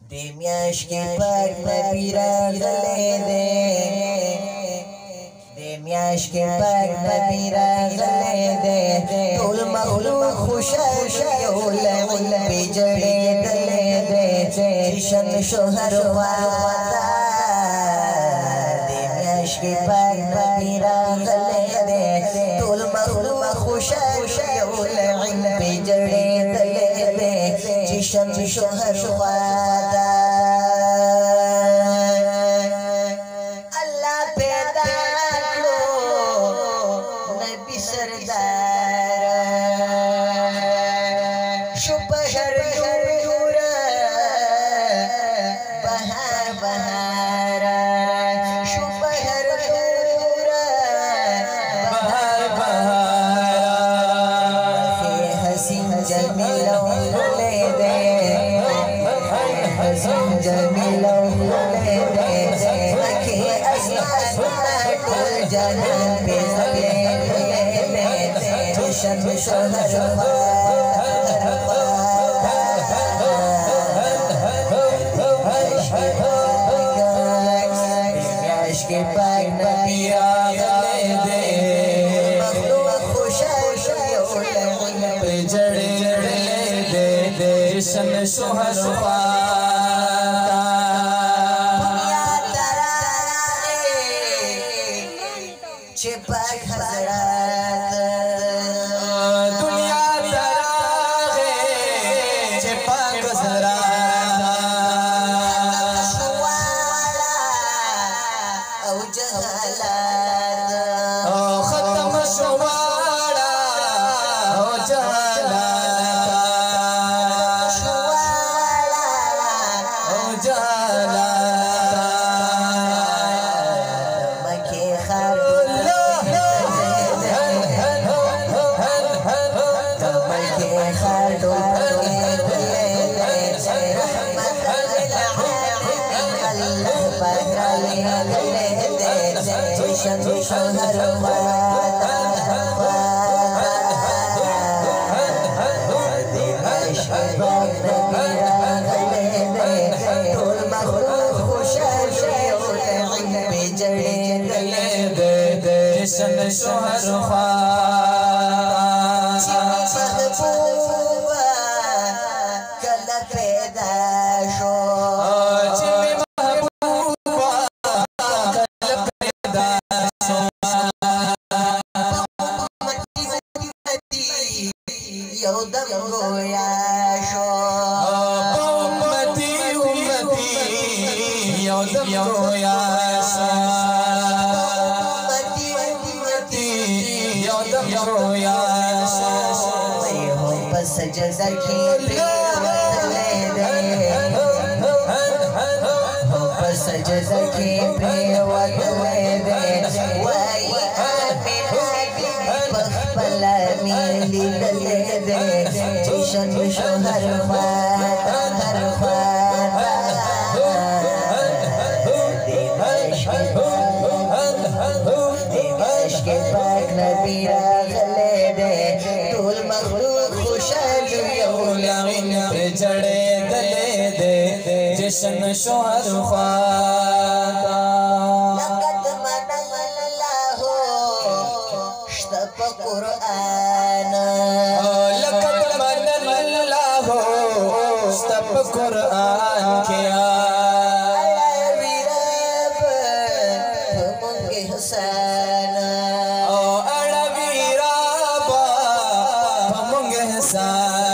देमियाश के पाक नबी रागले दे देमियाश के पाक नबी रागले दे तुल मखलूक खुशल बिजड़े दले दे जिशन शोहर वादा देमियाश के पाक नबी रागले दे तुल मखलूक खुशल बिजड़े दले दे जिशन शोहर वादा के पाक नबी रागले दे बिजड़े दे जिशन शोहर शोहर ख्वाता लक़द मनल्लाहु इश्तप कुरआन लक़द मनल्लाहु इश्तप कुरआन किया अड़वीरब मुंगे हुसैन ओ अड़वीरब मुंगे हुसैन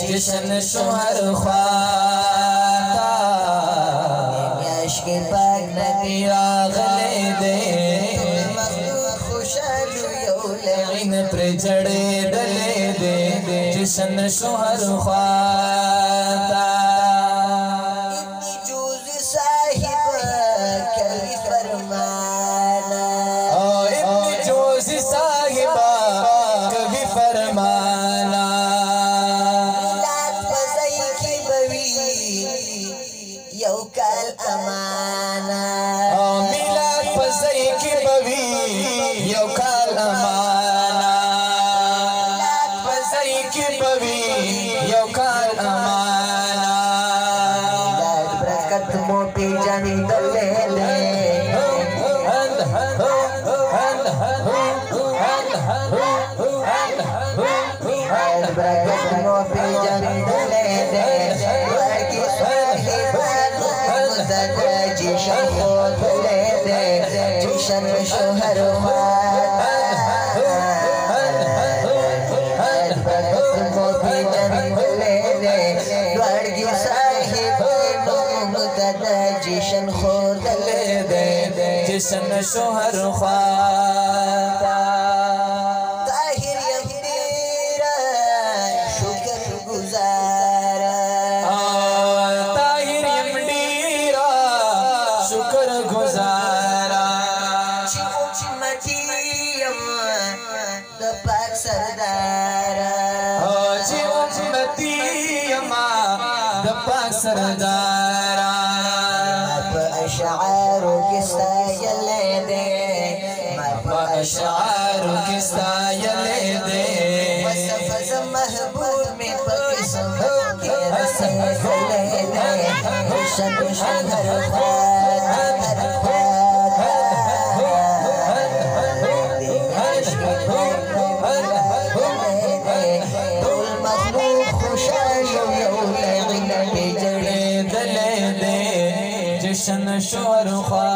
जिशन शोहर ख्वाता देमियाश के पाक नबी रागले दे बिजड़े दले दे जिशन शोहर ख्वाता कभी फरमाना کی بوی یو کار امانا میلاد برکت مو پی جندل دے برکت مو پی جندل دے ورکی صاحبانو متدا جشن خود لے دے جشن شوہر برکت مو پی جندل دے ورکی صاحبانو متدا جشن خود لے دے جشن شوہر خواتا سردارا اشعار کستا یلے دے اشعار کستا یلے دے وصفز محبوب میں پقسم کے رسے دلے دے شن شہر خواد ہر خواد عشق دول مخلوق خوشان یولے غنب جڑے جشن شور خواہ